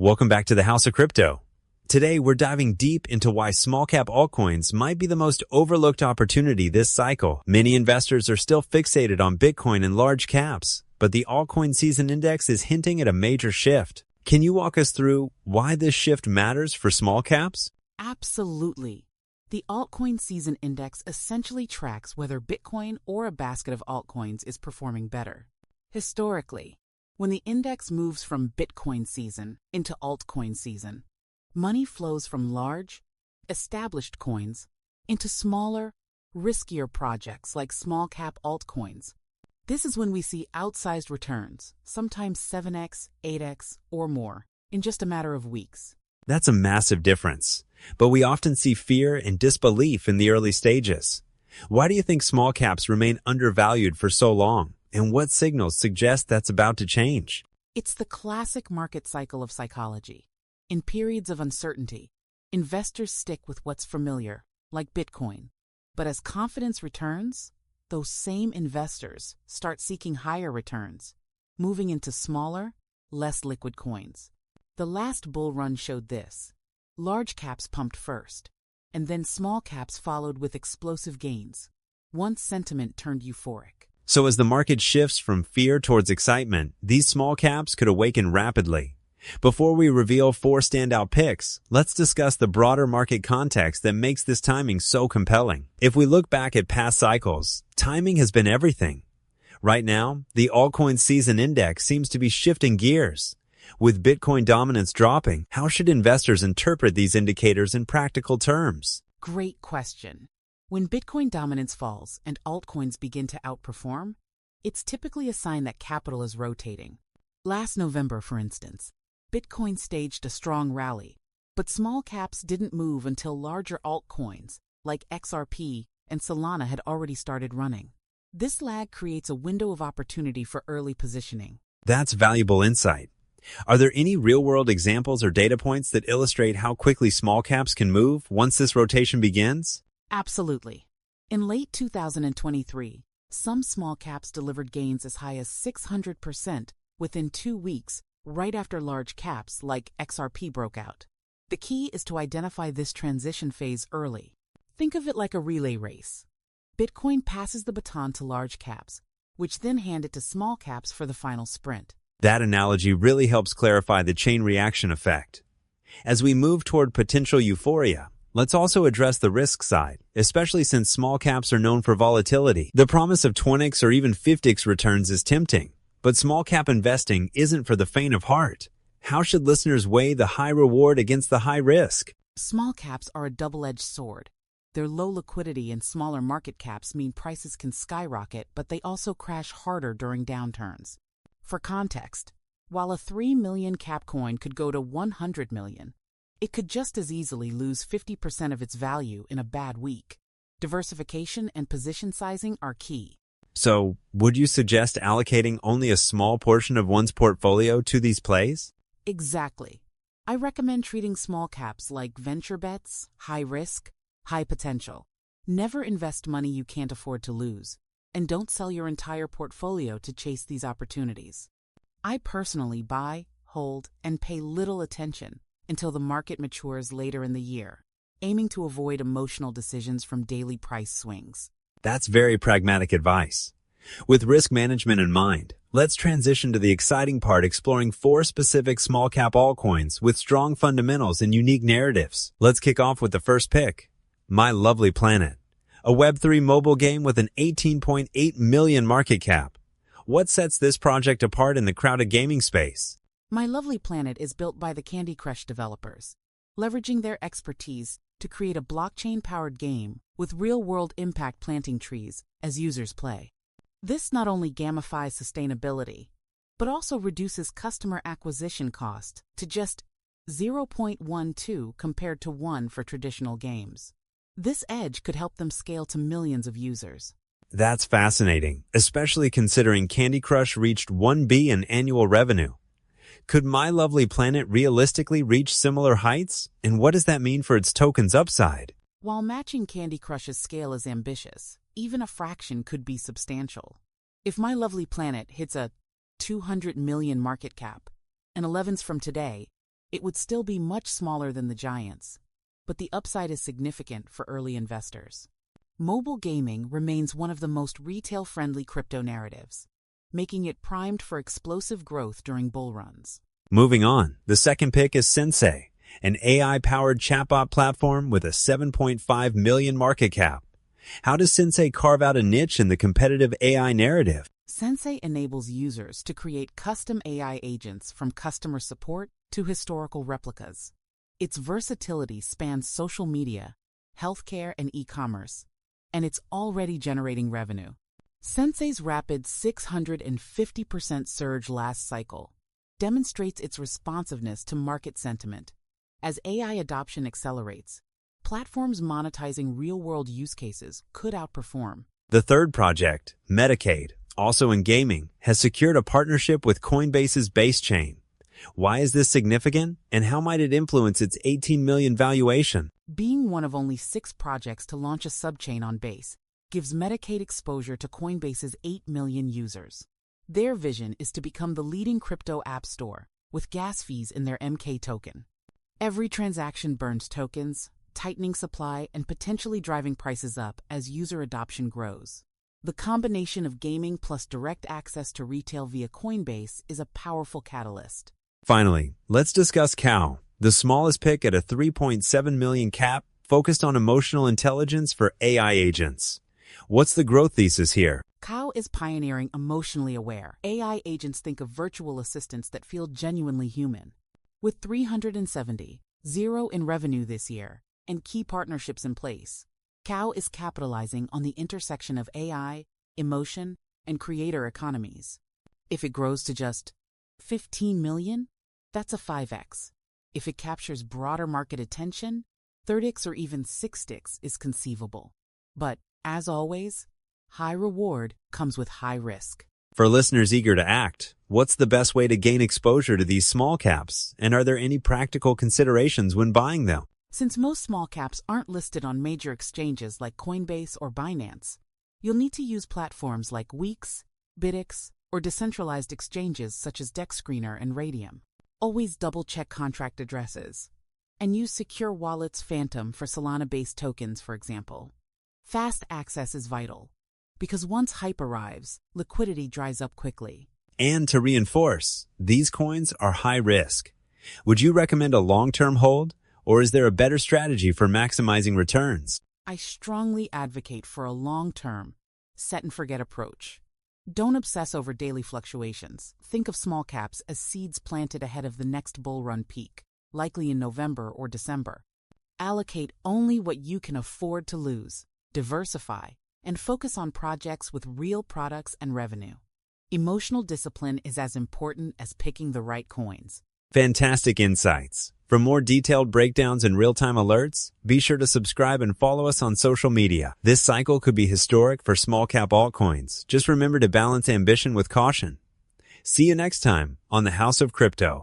Welcome back to the House of Crypto. Today, we're diving deep into why small-cap altcoins might be the most overlooked opportunity this cycle. Many investors are still fixated on Bitcoin and large caps, but the altcoin season index is hinting at a major shift. Can you walk us through why this shift matters for small caps? Absolutely. The Altcoin Season Index essentially tracks whether Bitcoin or a basket of altcoins is performing better. Historically, when the index moves from Bitcoin season into altcoin season, money flows from large, established coins into smaller, riskier projects like small-cap altcoins. This is when we see outsized returns, sometimes 7x, 8x, or more, in just a matter of weeks. That's a massive difference, but we often see fear and disbelief in the early stages. Why do you think small caps remain undervalued for so long, and what signals suggest that's about to change? It's the classic market cycle of psychology. In periods of uncertainty, investors stick with what's familiar, like Bitcoin. But as confidence returns, those same investors start seeking higher returns, moving into smaller, less liquid coins. The last bull run showed this. Large caps pumped first, and then small caps followed with explosive gains, once sentiment turned euphoric. So as the market shifts from fear towards excitement, these small caps could awaken rapidly. Before we reveal 4 standout picks, let's discuss the broader market context that makes this timing so compelling. If we look back at past cycles, timing has been everything. Right now, the altcoin season index seems to be shifting gears. With Bitcoin dominance dropping, how should investors interpret these indicators in practical terms? Great question. When Bitcoin dominance falls and altcoins begin to outperform, it's typically a sign that capital is rotating. Last November, for instance, Bitcoin staged a strong rally, but small caps didn't move until larger altcoins like XRP and Solana had already started running. This lag creates a window of opportunity for early positioning. That's valuable insight. Are there any real-world examples or data points that illustrate how quickly small caps can move once this rotation begins? Absolutely. In late 2023, some small caps delivered gains as high as 600% within 2 weeks, right after large caps like XRP broke out. The key is to identify this transition phase early. Think of it like a relay race. Bitcoin passes the baton to large caps, which then hand it to small caps for the final sprint. That analogy really helps clarify the chain reaction effect. As we move toward potential euphoria, let's also address the risk side, especially since small caps are known for volatility. The promise of 20x or even 50x returns is tempting. But small cap investing isn't for the faint of heart. How should listeners weigh the high reward against the high risk? Small caps are a double-edged sword. Their low liquidity and smaller market caps mean prices can skyrocket, but they also crash harder during downturns. For context, while a 3 million cap coin could go to 100 million, it could just as easily lose 50% of its value in a bad week. Diversification and position sizing are key. So, would you suggest allocating only a small portion of one's portfolio to these plays? Exactly. I recommend treating small caps like venture bets, high risk, high potential. Never invest money you can't afford to lose, and don't sell your entire portfolio to chase these opportunities. I personally buy, hold, and pay little attention until the market matures later in the year, aiming to avoid emotional decisions from daily price swings. That's very pragmatic advice. With risk management in mind, let's transition to the exciting part, exploring 4 specific small-cap altcoins with strong fundamentals and unique narratives. Let's kick off with the first pick, My Lovely Planet, a Web3 mobile game with an 18.8 million market cap. What sets this project apart in the crowded gaming space? My Lovely Planet is built by the Candy Crush developers, leveraging their expertise to create a blockchain-powered game with real-world impact planting trees as users play. This not only gamifies sustainability, but also reduces customer acquisition cost to just 0.12 compared to 1 for traditional games. This edge could help them scale to millions of users. That's fascinating, especially considering Candy Crush reached $1 billion in annual revenue. Could My Lovely Planet realistically reach similar heights? And what does that mean for its token's upside? While matching Candy Crush's scale is ambitious, even a fraction could be substantial. If My Lovely Planet hits a 200 million market cap, and 11s from today, It would still be much smaller than the giants, but the upside is significant for early investors. Mobile gaming remains one of the most retail-friendly crypto narratives, making it primed for explosive growth during bull runs. Moving on, the second pick is Sensei, an AI-powered chatbot platform with a 7.5 million market cap. How does Sensei carve out a niche in the competitive AI narrative? Sensei enables users to create custom AI agents from customer support to historical replicas. Its versatility spans social media, healthcare, and e-commerce, and it's already generating revenue. Sensei's rapid 650% surge last cycle demonstrates its responsiveness to market sentiment. As AI adoption accelerates, platforms monetizing real-world use cases could outperform. The third project, Medicaid, also in gaming, has secured a partnership with Coinbase's Base chain. Why is this significant, and how might it influence its $18 million valuation? Being one of only 6 projects to launch a subchain on Base gives Medicaid exposure to Coinbase's 8 million users. Their vision is to become the leading crypto app store, with gas fees in their MK token. Every transaction burns tokens, tightening supply and potentially driving prices up as user adoption grows. The combination of gaming plus direct access to retail via Coinbase is a powerful catalyst. Finally, let's discuss Cow, the smallest pick at a 3.7 million cap, focused on emotional intelligence for AI agents. What's the growth thesis here? Cow is pioneering emotionally aware. AI agents think of virtual assistants that feel genuinely human. With 370 in revenue this year and key partnerships in place, Cow is capitalizing on the intersection of AI, emotion, and creator economies. If it grows to just 15 million, that's a 5x. If it captures broader market attention, 30x or even 6x is conceivable. But, as always, high reward comes with high risk. For listeners eager to act, what's the best way to gain exposure to these small caps, and are there any practical considerations when buying them? Since most small caps aren't listed on major exchanges like Coinbase or Binance, you'll need to use platforms like Weeks, BitX, or decentralized exchanges such as DexScreener and Radium. Always double-check contract addresses, and use secure wallets Phantom for Solana-based tokens, for example. Fast access is vital, because once hype arrives, liquidity dries up quickly. And to reinforce, these coins are high risk. Would you recommend a long-term hold, or is there a better strategy for maximizing returns? I strongly advocate for a long-term, set-and-forget approach. Don't obsess over daily fluctuations. Think of small caps as seeds planted ahead of the next bull run peak, likely in November or December. Allocate only what you can afford to lose, diversify, and focus on projects with real products and revenue. Emotional discipline is as important as picking the right coins. Fantastic insights. For more detailed breakdowns and real-time alerts, be sure to subscribe and follow us on social media. This cycle could be historic for small-cap altcoins. Just remember to balance ambition with caution. See you next time on the House of Crypto.